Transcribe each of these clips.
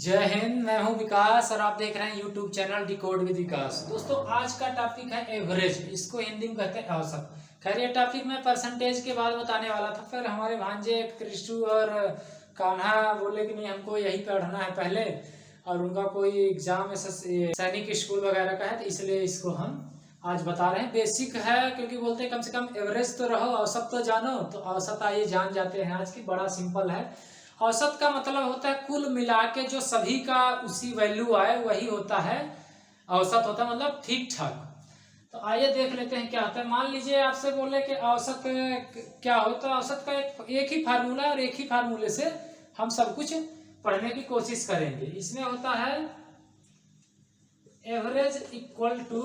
जय हिंद। मैं हूं विकास और आप देख रहे हैं यूट्यूब चैनल डिकोड विद विकास। दोस्तों आज का टॉपिक है एवरेज, इसको हिंदी में कहते हैं औसत। खैर ये टॉपिक मैं परसेंटेज के बाद बताने वाला था, फिर हमारे भांजे कृष्णु और कान्हा बोले कि नहीं हमको यही पढ़ना है पहले, और उनका कोई एग्जाम सैनिक स्कूल वगैरह का है, तो इसलिए इसको हम आज बता रहे हैं। बेसिक है क्योंकि बोलते हैं कम से कम एवरेज तो रहो, औसत तो जानो। तो औसत आइए जान जाते हैं आज की। बड़ा सिंपल है। औसत का मतलब होता है कुल मिला के जो सभी का उसी वैल्यू आए वही होता है औसत। होता है मतलब ठीक ठाक। तो आइए देख लेते हैं क्या होता है। मान लीजिए आपसे बोले कि औसत क्या होता है। औसत का एक ही फार्मूला है और एक ही फार्मूले से हम सब कुछ पढ़ने की कोशिश करेंगे। इसमें होता है average equal to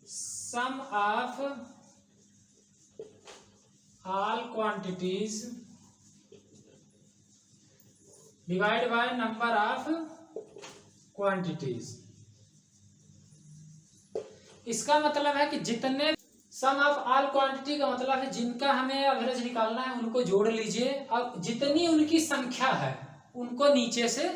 sum of all quantities divide by number of quantities. इसका मतलब है कि जितने सम ऑफ ऑल क्वांटिटी का मतलब है जिनका हमें एवरेज निकालना है उनको जोड़ लीजिए, और जितनी उनकी संख्या है उनको नीचे से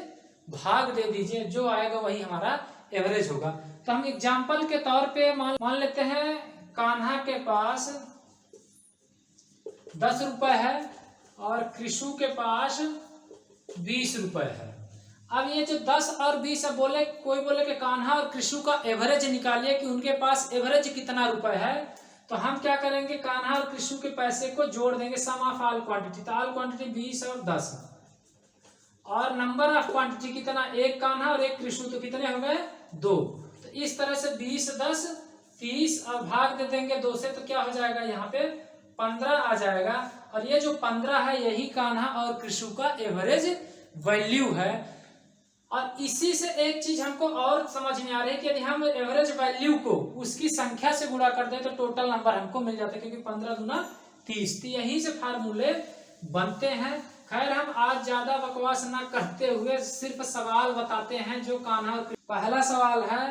भाग दे दीजिए, जो आएगा वही हमारा एवरेज होगा। तो हम एग्जांपल के तौर पे मान लेते हैं कान्हा के पास 10 रुपए है और कृष्णु के पास 20 रुपए है। अब ये जो 10 और 20 है, कोई बोले कि कान्हा और कृष्णु का एवरेज निकालिए कि उनके पास एवरेज कितना रुपए है। तो हम क्या करेंगे, कान्हा और कृष्णु के पैसे को जोड़ देंगे, सम ऑफ ऑल क्वांटिटी। तो ऑल क्वांटिटी 20 और 10, और नंबर ऑफ क्वांटिटी कितना, एक कान्हा और एक कृष्णु, तो कितने हो गए 2। तो इस तरह से 20 10 30 और भाग दे देंगे 2 से, तो क्या हो जाएगा यहाँ पे 15 आ जाएगा। और ये जो 15 है यही कान्हा और कृष्णु का एवरेज वैल्यू है। और इसी से एक चीज हमको और समझ में आ रही है कि यदि हम एवरेज वैल्यू को उसकी संख्या से गुणा कर दे तो टोटल नंबर हमको मिल जाता है, क्योंकि 15 दूना 30। तो यही से फार्मूले बनते हैं। खैर हम आज ज्यादा बकवास ना करते हुए सिर्फ सवाल बताते हैं जो कान्हा और पहला सवाल है,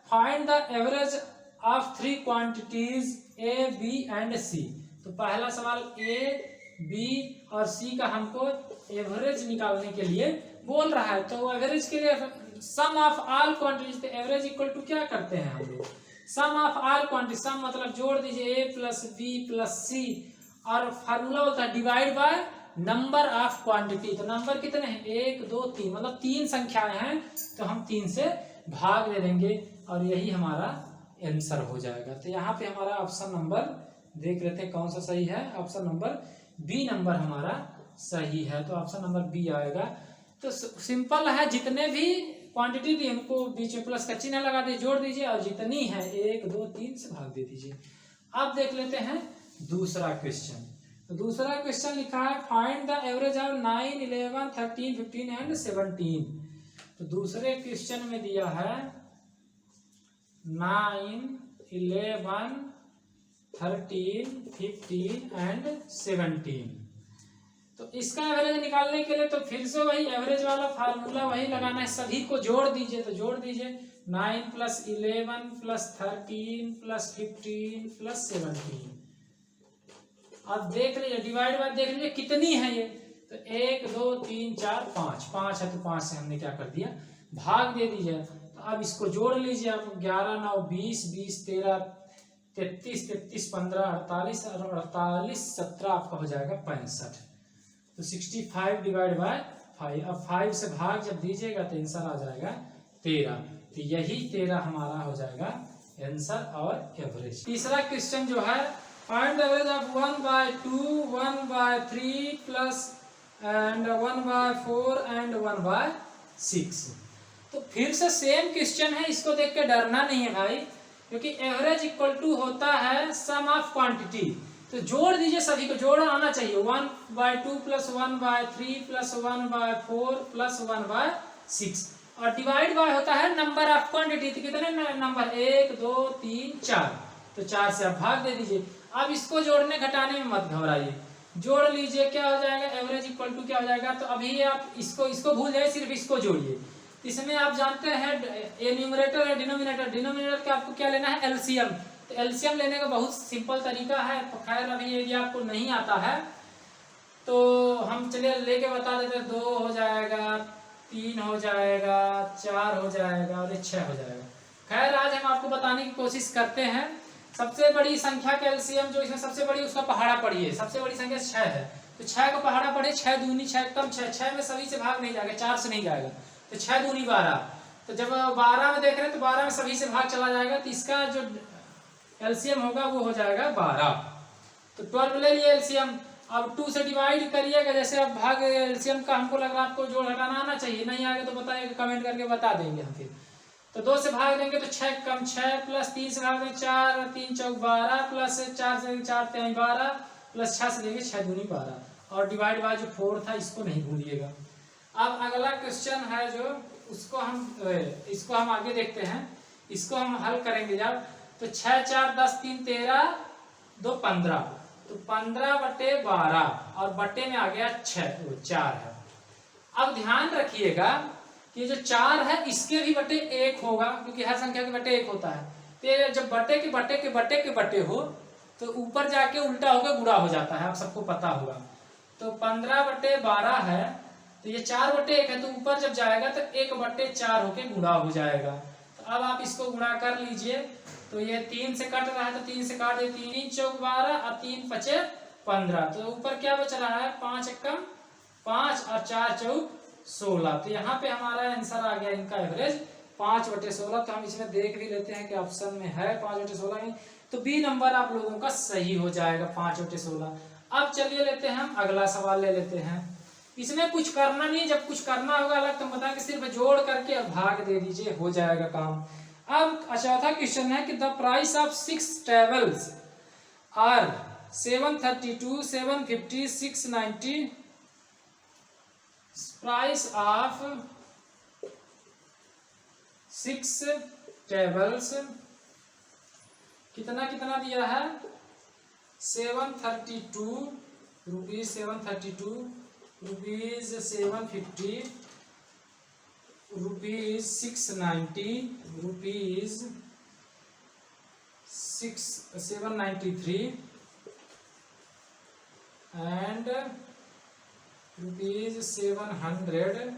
find the average of 3 quantities A B and C. तो पहला सवाल ए बी और सी का हमको एवरेज निकालने के लिए बोल रहा है। तो एवरेज के लिए सम ऑफ ऑल क्वांटिटीज, तो एवरेज इक्वल टू क्या करते हैं हम लोग, सम ऑफ ऑल क्वांटिटी। सम मतलब जोड़ दीजिए ए प्लस बी प्लस सी, और फार्मूला होता है divide by number of quantity. तो नंबर कितने हैं 1 2 3, मतलब 3 संख्याएं हैं, तो हम 3 से भाग दे देंगे और यही हमारा आंसर हो जाएगा। तो यहाँ पे हमारा ऑप्शन नंबर देख लेते हैं कौन सा सही है। ऑप्शन नंबर बी नंबर हमारा सही है। तो ऑप्शन नंबर बी आएगा। तो सिंपल है, जितने भी क्वांटिटी दी उनको बीच में प्लस का चिन्ह लगा दीजिए, जोड़ दीजिए, और जितनी है 1 2 3 से भाग दे दीजिए। अब देख लेते हैं दूसरा क्वेश्चन। तो दूसरा क्वेश्चन लिखा है find the average of 9 11 13 15 and 17। तो दूसरे क्वेश्चन में दिया है 9 11 13 15 एंड 17। तो इसका एवरेज निकालने के लिए तो फिर से वही एवरेज वाला फार्मूला वही लगाना है, सभी को जोड़ दीजिए। तो जोड़ दीजिए 9 प्लस 11 प्लस 13 प्लस 15 प्लस 17। अब देख लीजिए डिवाइड बाय देख लीजिए कितनी है ये। तो 1 2 3 4 5 है, तो 5 से हमने क्या कर दिया भाग दे दीजिए। तो अब इसको जोड़ लीजिए आप, 11 9 20 20 13 33 33 15 48 और 48 17 आपका हो जाएगा 65। तो 65 डिवाइड बाय 5। अब 5 से भाग जब दीजिएगा तो आंसर आ जाएगा 13। तो यही 13 हमारा हो जाएगा आंसर और एवरेज। तीसरा क्वेश्चन जो है find the average of 1/2 1/3 plus and 1/4 and 1/6। तो फिर से सेम क्वेश्चन है, इसको देख के डरना नहीं है भाई, क्योंकि एवरेज इक्वल टू होता है सम ऑफ क्वांटिटी। तो जोड़ दीजिए, सभी को जोड़ आना चाहिए। 1/2 प्लस 1/3 प्लस 1/4 प्लस 1/6, और डिवाइड बाय होता है नंबर ऑफ क्वांटिटी। तो कितने नंबर 1 2 3 4, तो 4 से आप भाग दे दीजिए। अब इसको जोड़ने घटाने में मत घबराइए, जोड़ लीजिए, क्या हो जाएगा एवरेज इक्वल टू क्या हो जाएगा। तो अभी आप इसको भूल जाए, सिर्फ इसको जोड़िए। इसमें आप जानते हैं ये न्यूमरेटर है डिनोमिनेटर, डिनोमिनेटर का आपको क्या लेना है एलसीएम। तो एलसीएम लेने का बहुत सिंपल तरीका है। खैर अभी यदि आपको नहीं आता है तो हम चलिए लेके बता देते हैं। 2 हो जाएगा 3 हो जाएगा, 4 हो जाएगा और ये 6 हो जाएगा। खैर आज हम आपको बताने की कोशिश करते हैं। सबसे बड़ी संख्या का एलसीएम जो इसमें सबसे बड़ी उसका पहाड़ा पढ़िए। सबसे बड़ी संख्या 6 है, तो 6 का पहाड़ा पढ़े। 6 दूनी 6 कम 6, 6 में सभी से भाग नहीं जाएगा, 4 से नहीं जाएगा, तो 6 दूनी 12। तो जब 12 में देख रहे हैं तो 12 में सभी से भाग चला जाएगा, तो इसका जो एलसीएम होगा वो हो जाएगा 12। तो 12 ले लिए एलसीएम। अब 2 से डिवाइड करिएगा, जैसे अब भाग एलसीएम का हमको लग रहा है आपको जोड़ घटाना आना चाहिए, नहीं आगे तो बताइएगा, कमेंट करके बता देंगे हम फिर। तो 2 से भाग देंगे तो 6 कम 6 प्लस 3 से भाग देंगे 4, 3 चौक 12 प्लस 4 से 4 3 12 प्लस 6 से देंगे 6 दूनी 12 और डिवाइड बाय जो 4 था इसको नहीं भूलिएगा। अब अगला क्वेश्चन है जो इसको हम आगे देखते हैं, इसको हम हल करेंगे जब। तो 6 4 10 3 13 2 15, तो 15/12 और बट्टे में आ गया 4 है। अब ध्यान रखिएगा कि जो 4 है इसके भी बट्टे 1 होगा, क्योंकि हर संख्या के बट्टे 1 होता है। तो जब बट्टे के बट्टे के बट्टे के बट्टे हो तो ऊपर जाके उल्टा होकर गुणा हो जाता है, आप सबको पता होगा। तो 15/12 है, तो ये 4/1 है, तो ऊपर जब जाएगा तो 1/4 होके गुणा हो जाएगा। तो अब आप इसको गुणा कर लीजिए, तो ये 3 से कट रहा है तो 3 से काट दे, 3 चौक 12 और 3 पचे 15, तो ऊपर क्या बच रहा है 5 एकम 5 और 4 चौक 16। तो यहाँ पे हमारा आंसर आ गया इनका एवरेज 5/16। तो हम इसमें देख भी लेते हैं कि ऑप्शन में है 5/16 में, तो बी नंबर आप लोगों का सही हो जाएगा 5/16। अब चलिए लेते हैं हम अगला सवाल ले लेते हैं। इसमें कुछ करना नहीं, जब कुछ करना होगा अलग तो बता के सिर्फ जोड़ करके और भाग दे दीजिए, हो जाएगा काम। अब चौथा क्वेश्चन है कि the price of 6 tables are 732 750 690। Price of 6 tables कितना कितना दिया है 732 rupees, 732 rupees, 750 rupees, 690 rupees, 793 and rupees 700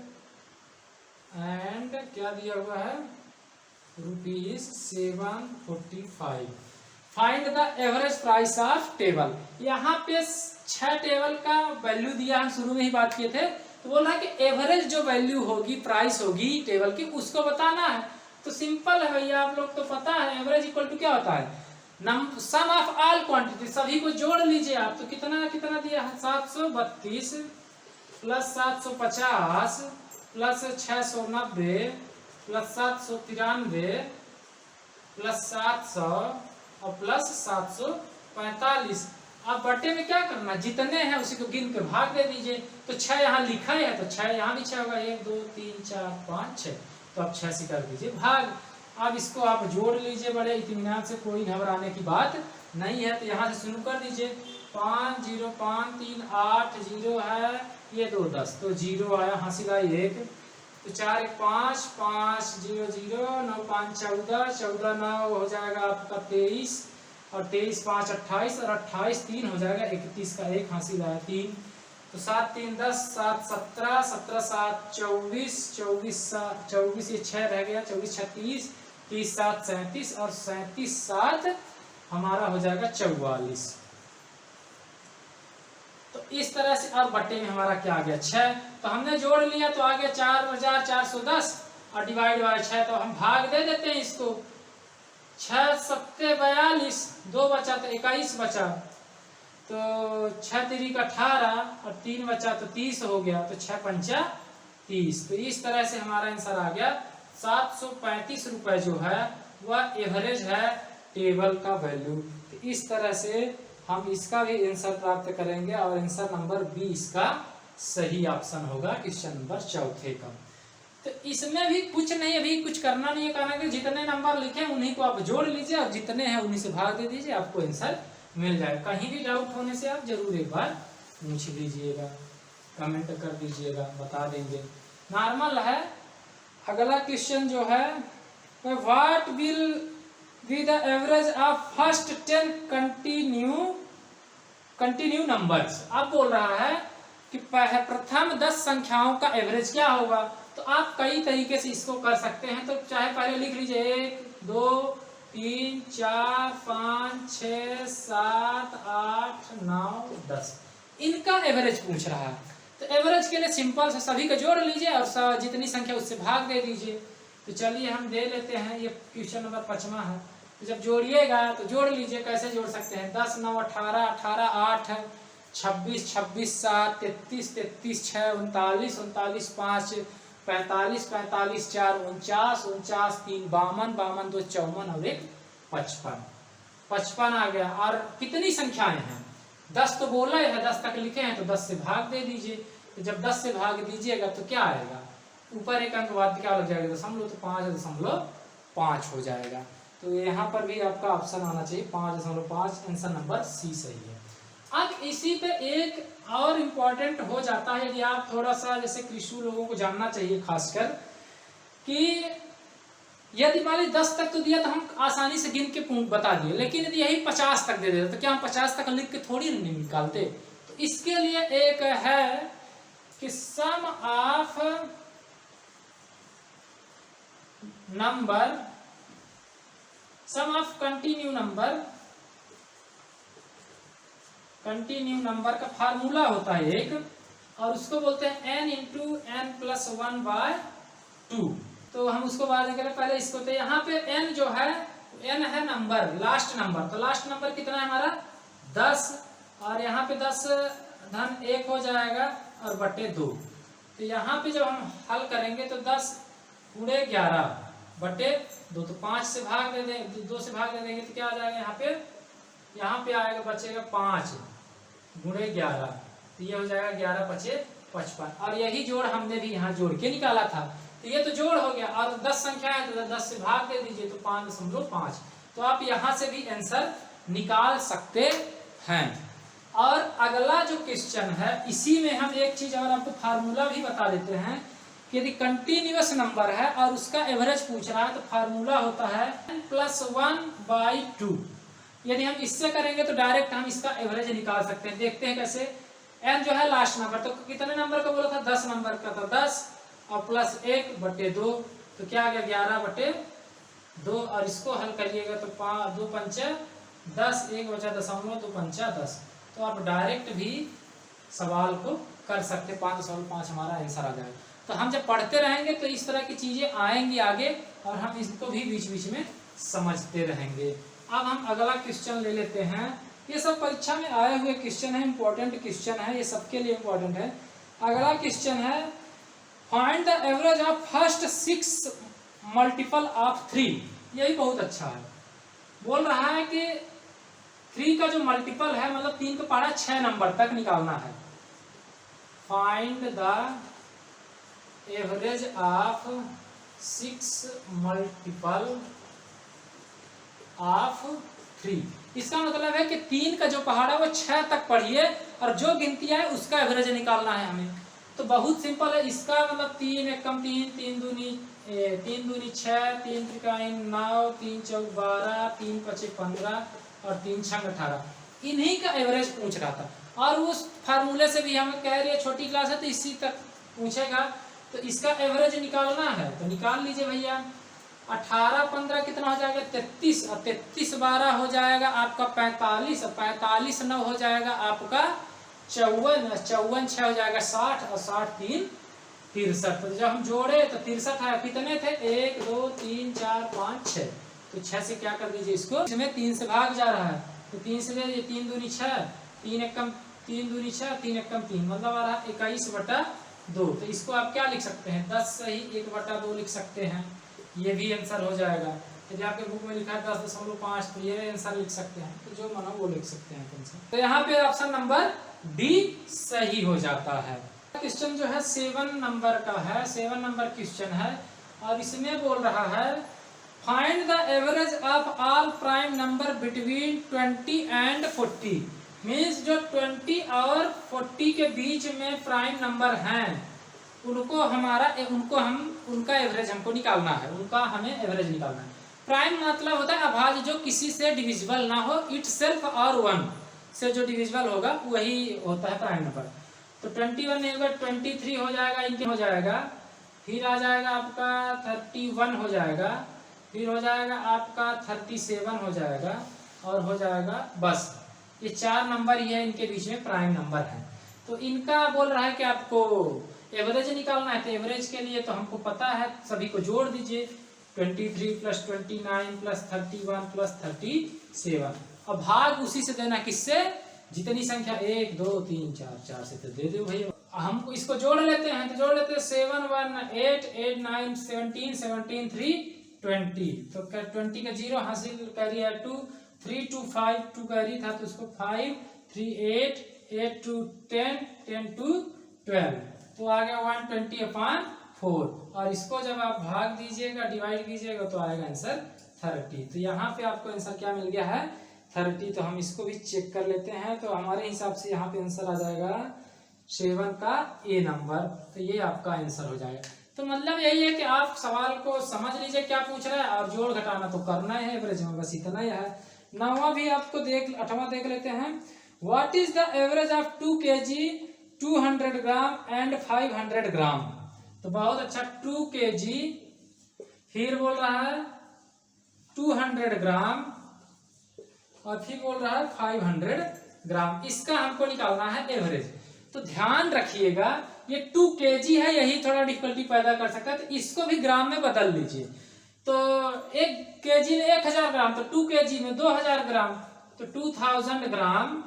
and क्या दिया हुआ है rupees 745। Find the average price of table. यहाँ पे 6 टेबल का वैल्यू दिया, हम शुरू में ही बात किए थे। तो बोल रहा है कि एवरेज जो वैल्यू होगी, प्राइस होगी टेबल की, उसको बताना है। तो सिंपल है भैया, आप लोग तो पता है एवरेज इक्वल टू क्या होता है सम ऑफ ऑल क्वांटिटी। सभी को जोड़ लीजिए आप, तो कितना कितना दिया है 732 प्लस 750 प्लस 690 प्लस 793 प्लस 700 और प्लस 745। अब बट्टे में क्या करना, जितने हैं उसी को गिन के भाग दे दीजिए। तो 6 यहाँ लिखा है तो 6 यहाँ भी 6 होगा, 1 2 3 4 5 6, तो अब 6 से कर दीजिए भाग। अब इसको आप जोड़ लीजिए बड़े इत्मीनान से, कोई घबराने की बात नहीं है। तो यहाँ से शुरू कर दीजिए, 5 0 5 3 8 0 है, ये 2 10, तो 0 आया, हासिल आई 1। तो 4 1 5 5 0 0 9 5 14 14 9 हो जाएगा आपका 23 और 23 5 28 और 28 3 हो जाएगा 31 का 1 हासिल आया 3। तो 7 3 10 7 17 17 7 24 24 24 ये 6 रह गया, 24 6 30 30 7 37 और 37 7 हमारा हो जाएगा 44। तो इस तरह से, और बट्टे में हमारा क्या आ गया 6, तो हमने जोड़ लिया तो आ गया 4410 और डिवाइड बाय 6, तो हम भाग दे देते हैं इसको। 6 7 42, 2 बचा तो 21 बचा, तो 6 3 का 18 और 3 बचा तो 30 हो गया, तो 6 पंचा 30। तो इस तरह से हमारा आंसर आ गया 735 रुपए जो है वह एवरेज है टेबल का वैल्यू। तो इस तरह से हम इसका भी आंसर प्राप्त करेंगे और आंसर नंबर 20 का सही ऑप्शन होगा क्वेश्चन नंबर 4 का। तो इसमें भी कुछ नहीं, अभी कुछ करना नहीं है, कहना कि जितने नंबर लिखे उन्हीं को आप जोड़ लीजिए और जितने हैं उन्हीं से भाग दे दीजिए, आपको आंसर मिल जाएगा। कहीं भी डाउट होने से आप जरूर एक बार पूछ लीजिएगा, कमेंट कर दीजिएगा, बता देंगे। नॉर्मल है। अगला क्वेश्चन जो है, what will be the average of first 10 continue numbers. अब बोल रहा है कि प्रथम 10 संख्याओं का एवरेज क्या होगा। तो आप कई तरीके से इसको कर सकते हैं। तो चाहे पहले लिख लीजिए 1 2 3 4 5 6 7 8 9 10, इनका एवरेज पूछ रहा है। तो एवरेज के लिए सिंपल से सभी को जोड़ लीजिए और जितनी संख्या उससे भाग दे दीजिए। तो चलिए हम दे लेते हैं, ये क्वेश्चन नंबर 5वां है। तो जब जोड़िएगा तो जोड़ लीजिए, कैसे जोड़ सकते हैं 10 9 18 18 8 26 26 7 33 33 6 39 39 5 45 45 4 49 49 3 52 52 2 54 और 1 55 55 आ गया। और कितनी संख्याएं हैं 10 तो बोला है, 10 तक लिखे हैं तो 10 से भाग दे दीजिए। तो जब 10 से भाग दीजिएगा तो क्या आएगा, ऊपर एक अंक बाद क्या लग जाएगा दशमलव, तो 5.5 हो जाएगा। तो यहाँ पर भी आपका ऑप्शन आना चाहिए 5.5, आंसर नंबर सी सही है। अब इसी पे एक और इम्पोर्टेंट हो जाता है, यदि आप थोड़ा सा जैसे कृषि लोगों को जानना चाहिए खासकर, कि यदि मान लीजिए 10 तक तो दिया तो हम आसानी से गिन के बता दिए, लेकिन यदि यही 50 तक दे देते तो क्या हम 50 तक लिख के थोड़ी नहीं निकालते। तो इसके लिए एक है कि sum of number, sum of continue number का फार्मूला होता है एक, और उसको बोलते हैं n इंटू n प्लस 1/2। तो हम उसको बाद में करें, पहले इसको। तो यहाँ पे n जो है n है नंबर, लास्ट नंबर। तो लास्ट नंबर कितना है हमारा 10, और यहाँ पे 10 धन 1 हो जाएगा और बटे 2। तो यहाँ पे जब हम हल करेंगे तो 10 गुणे 11 बटे 2, तो 5 से भाग दे देंगे, 2 से भाग दे देंगे तो क्या आ जाएगा यहाँ पे आएगा, बचेगा 5 गुणे 11, तो ये हो जाएगा 11 5 55। और यही जोड़ हमने भी यहाँ जोड़ के निकाला था। तो ये तो जोड़ हो गया, और 10 संख्या है तो 10 से भाग दे दीजिए तो 5.5। तो आप यहाँ से भी आंसर निकाल सकते हैं। और अगला जो क्वेश्चन है, इसी में हम एक चीज और आपको फार्मूला भी बता देते हैं कि यदि कंटिन्यूअस नंबर है और उसका एवरेज पूछ रहा है तो फार्मूला होता है n प्लस 1/2। यदि हम इससे करेंगे तो डायरेक्ट हम इसका एवरेज निकाल सकते हैं। देखते हैं कैसे। n जो है लास्ट नंबर, तो कितने नंबर का बोला था 10 नंबर का, तो 10 और प्लस 1 बटे 2, तो क्या आ गया 11 बटे 2। और इसको हल करिएगा तो 2 पंचे 10, 1 बचा 0.2 पंचा 10। तो आप डायरेक्ट भी सवाल को कर सकते, 5.5 हमारा आंसर आ जाएगा। तो हम जब पढ़ते रहेंगे तो इस तरह की चीजें आएंगी आगे, और हम इसको भी बीच बीच में समझते रहेंगे। अब हम अगला क्वेश्चन ले लेते हैं। ये सब परीक्षा में आए हुए क्वेश्चन है, इंपॉर्टेंट क्वेश्चन है, ये सबके लिए इंपॉर्टेंट है। अगला क्वेश्चन है find the average of first 6 multiple of 3। यही बहुत अच्छा है। बोल रहा है कि 3 का जो मल्टीपल है, मतलब 3 को पढ़ा 6 नंबर तक निकालना है। Find the average of 6 multiple of 3। इसका मतलब है कि 3 का जो पहाड़ा वो 6 तक पढ़िए, और जो गिनती है उसका एवरेज निकालना है हमें। तो बहुत सिंपल है इसका, मतलब 3 एकम 3, 3 दूनी 6, 3 त्रिकाइन 9, 3 चौक 12, 3 पचे 15 और 3 छंग 18, इन्हीं का एवरेज पूछ रहा था। और उस फार्मूले से भी हम कह रहे हैं छोटी क्लास है तो इसी तक पूछेगा, तो इसका एवरेज निकालना है। तो निकाल लीजिए भैया। 18 15 कितना हो जाएगा 33, और 33 12 हो जाएगा आपका 45, और 45 9 हो जाएगा आपका 54, 54 6 हो जाएगा 60, और 60 3 63। तो जब हम जोड़े तो 63 है, कितने थे 1 2 3 4 5 6, तो 6 से क्या कर दीजिए इसको, इसमें 3 से भाग जा रहा है तो 3 से ले 3 दूनी 6, 3 एकम 3 दूनी 6, 3 एकम 3, मतलब आ रहा 21/2। तो इसको आप क्या लिख सकते हैं 10 सही 1/2 लिख सकते हैं, ये भी आंसर हो जाएगा। यदि आपके बुक में लिखा है 10.5 तो ये आंसर लिख सकते हैं, तो जो मानो वो लिख सकते हैं आंसर। तो यहाँ पे ऑप्शन नंबर डी सही हो जाता है। क्वेश्चन जो है 7 नंबर का है, 7 नंबर क्वेश्चन है, और इसमें बोल रहा है find the average of all prime number between 20 and 40। Means जो 20 और 40 के बीच में प्राइम नंबर हैं उनको उनका एवरेज हमको निकालना है, उनका हमें एवरेज निकालना है। प्राइम मतलब होता है अभाज्य, जो किसी से डिविजिबल ना हो, इट सेल्फ और 1 से जो डिविजिबल होगा वही होता है प्राइम नंबर। तो 21 नहीं होगा 23 हो जाएगा, इनके हो जाएगा फिर आ जाएगा आपका 31 हो जाएगा, फिर हो जाएगा आपका 37 हो जाएगा, और हो जाएगा, बस ये 4 नंबर ही है इनके बीच में प्राइम नंबर है। तो इनका बोल रहा है कि आपको एवरेज निकालना है। तो एवरेज के लिए तो हमको पता है, सभी को जोड़ दीजिए, 23 + 29 + 31 + 37। अब भाग उसी से देना, किससे, जितनी संख्या 1 2 3 4 से तो दे दो भैया। हमको इसको जोड़ लेते हैं, तो जोड़ लेते हैं 7 1 8 8 9 17 17 3 20। तो 20 का 0 हासिल, कैरी है 2, 3 2 5 2 कैरी था, तो उसको 5 3 8 8 2 10 10 2 12, तो आ गया 120/4। और इसको जब आप भाग दीजिएगा, डिवाइड कीजिएगा, तो आएगा आंसर 30। तो यहाँ पे आपको आंसर क्या मिल गया है, 30। तो हम इसको भी चेक कर लेते हैं। तो हमारे हिसाब से यहाँ पे आंसर आ जाएगा 7 का ए नंबर। तो ये आपका आंसर हो जाएगा। तो मतलब यही है कि आप सवाल को समझ लीजिए क्या पूछ रहा है, और जोड़ घटाना तो करना है एवरेज में, बस इतना ही है। 9वां भी आपको 8वां देख लेते हैं। What is the average of 2 kg 200 gram and 500 ग्राम। तो बहुत अच्छा, 2 kg, फिर बोल रहा है 200 ग्राम, और फिर बोल रहा है 500 ग्राम। इसका हमको निकालना है एवरेज। तो ध्यान रखिएगा, ये 2 kg है, यही थोड़ा डिफिकल्टी पैदा कर सकता है, तो इसको भी ग्राम में बदल लीजिए। तो 1 kg में 1000 ग्राम, तो 2 kg में 2000 ग्राम, तो 2000 ग्राम,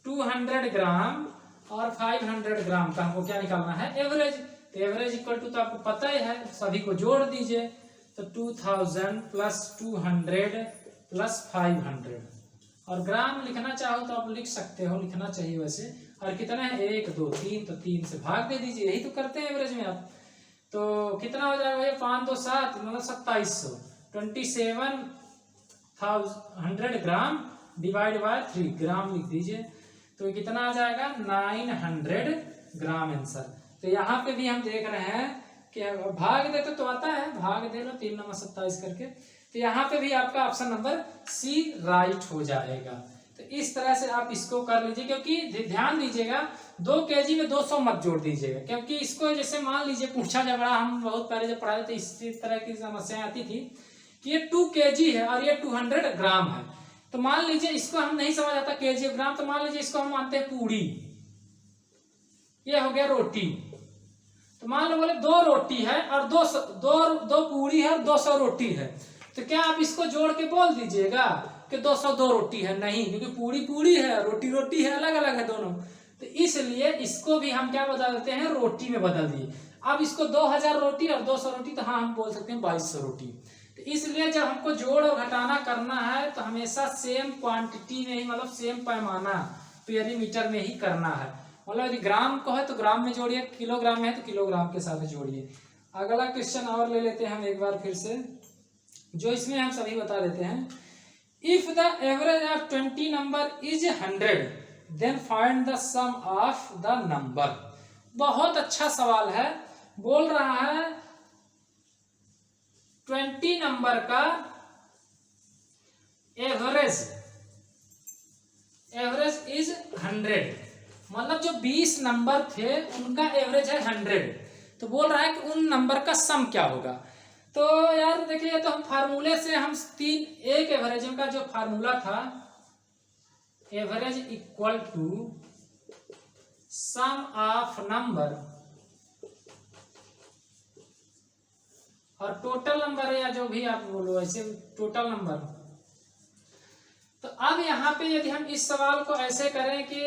200 ग्राम और 500 ग्राम का हमको क्या निकालना है, एवरेज। तो एवरेज इक्वल टू, तो आपको पता ही है, सभी को जोड़ दीजिए। तो 2000 + 200 + 500, और ग्राम लिखना चाहो तो आप लिख सकते हो, लिखना चाहिए वैसे। और कितना है, 1 2 3, तो 3 से भाग दे दीजिए, यही तो करते हैं एवरेज में आप। तो कितना हो जाएगा भैया, 5 2 7, मतलब 2700, 2700 ग्राम डिवाइड बाय 3, ग्राम लिख दीजिए। तो कितना आ जाएगा, 900 ग्राम आंसर। तो यहाँ पे भी हम देख रहे हैं कि भाग दे तो आता है, भाग दे लो 3 9 27 करके। तो यहाँ पे भी आपका ऑप्शन नंबर सी राइट हो जाएगा। तो इस तरह से आप इसको कर लीजिए, क्योंकि ध्यान दीजिएगा 2 kg में 200 मत जोड़ दीजिएगा, क्योंकि इसको जैसे मान लीजिए पूछा जा रहा, हम बहुत पहले जब पढ़ाए थे इसी तरह की समस्याएं आती थी कि ये 2 kg है और ये 200 ग्राम है। तो मान लीजिए इसको हम नहीं समझ आता kg ग्राम, तो मान लीजिए इसको हम मानते हैं पूड़ी, ये हो गया रोटी। तो मान लो बोले 2 रोटी है और 2 पूड़ी है और 200 रोटी है, तो क्या आप इसको जोड़ के बोल दीजिएगा कि 202 रोटी है? नहीं, क्योंकि पूड़ी पूड़ी है, रोटी रोटी है, अलग अलग है दोनों। तो इसलिए इसको भी हम क्या बदल देते हैं, रोटी में बदल दिए। अब इसको 2000 रोटी और 200 रोटी, तो हाँ हम बोल सकते हैं 2200 रोटी। तो इसलिए जब हमको जोड़ और घटाना करना है तो हमेशा सेम क्वांटिटी में ही, मतलब सेम पैमाना पेरीमीटर में ही करना है। मतलब यदि ग्राम को है तो ग्राम में जोड़िए, किलोग्राम में है तो किलोग्राम के साथ जोड़िए। अगला क्वेश्चन और ले लेते हैं हम एक बार फिर से, जो इसमें हम सभी बता देते हैं। If the average of 20 number is 100 then find the sum of the number. बहुत अच्छा सवाल है, बोल रहा है 20 नंबर का एवरेज इज 100, मतलब जो 20 नंबर थे उनका एवरेज है 100। तो बोल रहा है कि उन नंबर का सम क्या होगा। तो यार देखिए, तो हम फार्मूले से हम एक एवरेज का जो फार्मूला था, average equal to sum of number और टोटल नंबर, या जो भी आप बोलो ऐसे टोटल नंबर। तो अब यहाँ पे यदि हम इस सवाल को ऐसे करें कि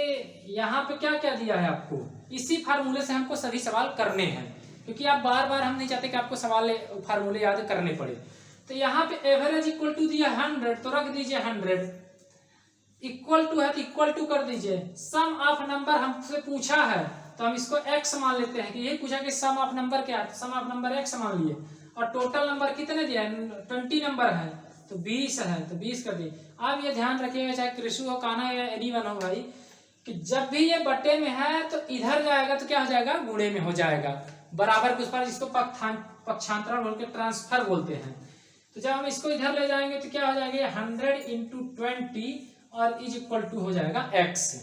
यहाँ पे क्या क्या दिया है आपको, इसी फार्मूले से हमको सभी सवाल करने हैं, क्योंकि आप बार बार हम नहीं चाहते कि आपको सवाल फार्मूले याद करने पड़े। तो यहाँ पे एवरेज इक्वल टू दिया 100, तो रख दीजिए 100, इक्वल टू है तो इक्वल टू कर दीजिए। सम ऑफ नंबर हमसे पूछा है तो हम इसको x मान लेते हैं, कि यही पूछा कि सम ऑफ नंबर क्या है, सम ऑफ नंबर x मान लिए। और टोटल नंबर कितने दिया है, 20 नंबर है तो 20 है, तो 20 कर दिए। आप ये ध्यान रखिएगा, चाहे कृषु हो, कान्हा या एनीवन हो भाई, कि जब भी ये बटे में है तो इधर जाएगा तो क्या हो जाएगा, गुणे में हो जाएगा, बराबर कुछ पर, जिसको पक्षांतरण बोल के ट्रांसफर बोलते हैं। तो जब हम इसको इधर ले जाएंगे तो क्या हो जाएगा, 100 × 20 और इज इक्वल टू हो जाएगा x।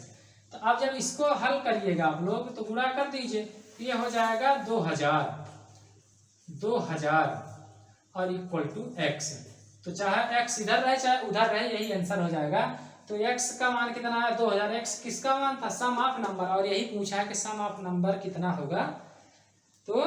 तो अब जब इसको हल करिएगा आप लोग तो गुणा कर दीजिए, ये हो जाएगा 2000, 2000 और इक्वल टू x। तो चाहे x इधर रहे चाहे उधर रहे, यही आंसर हो जाएगा। तो x का मान कितना है 2000। x किसका मान था, सम ऑफ नंबर, और यही पूछा है कि सम ऑफ नंबर कितना होगा, तो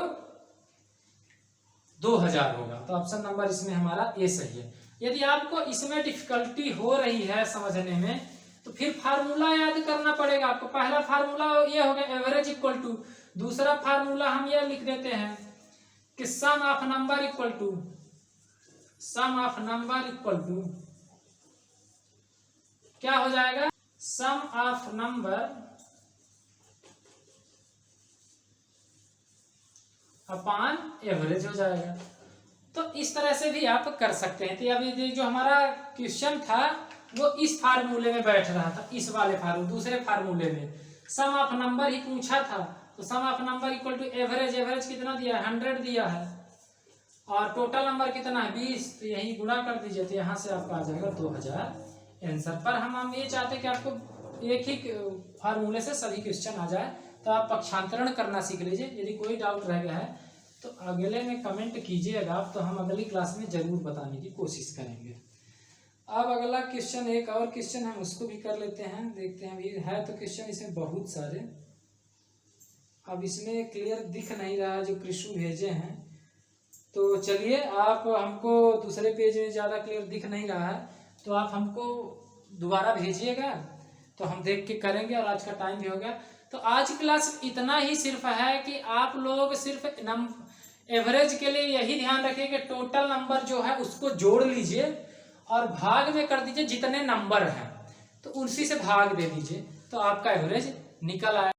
2000 होगा। तो ऑप्शन नंबर इसमें हमारा ए सही है। यदि आपको इसमें डिफिकल्टी हो रही है समझने में, तो फिर फार्मूला याद करना पड़ेगा आपको। पहला फार्मूला ये हो गया एवरेज इक्वल टू, दूसरा फार्मूला हम ये लिख देते हैं कि sum of number equal to, sum of number equal to क्या हो जाएगा, sum of number upon average हो जाएगा। तो इस तरह से भी आप कर सकते हैं। तो अभी जो हमारा क्वेश्चन था वो इस फार्मूले में बैठ रहा था, इस वाले फार्मूले, दूसरे फार्मूले में सम ऑफ नंबर ही पूछा था। तो sum of number equal to average, average कितना दिया है 100 दिया है, और टोटल नंबर कितना है 20, तो यही गुणा कर दीजिए, तो यहाँ से आपका आ जाएगा 2000 आंसर। पर हम ये चाहते हैं कि आपको एक ही फार्मूले से सभी क्वेश्चन आ जाए, तो आप पक्षांतरण करना सीख लीजिए। यदि कोई डाउट रह गया है तो अगले में कमेंट कीजिएगा आप, तो हम अगली क्लास में जरूर बताने की कोशिश करेंगे। अब अगला क्वेश्चन, एक और क्वेश्चन हम उसको भी कर लेते हैं, देखते हैं। अभी है तो क्वेश्चन इसमें बहुत सारे, अब इसमें क्लियर दिख नहीं रहा है जो कृषु भेजे हैं, तो चलिए आप हमको दूसरे पेज में ज़्यादा क्लियर दिख नहीं रहा है, तो आप हमको दोबारा भेजिएगा, तो हम देख के करेंगे। और आज का टाइम भी हो गया, तो आज क्लास इतना ही सिर्फ है कि आप लोग सिर्फ एवरेज के लिए यही ध्यान रखिए कि टोटल नंबर जो है उसको जोड़ लीजिए और भाग में कर दीजिए जितने नंबर हैं, तो उसी से भाग दे दीजिए, तो आपका एवरेज निकल आए।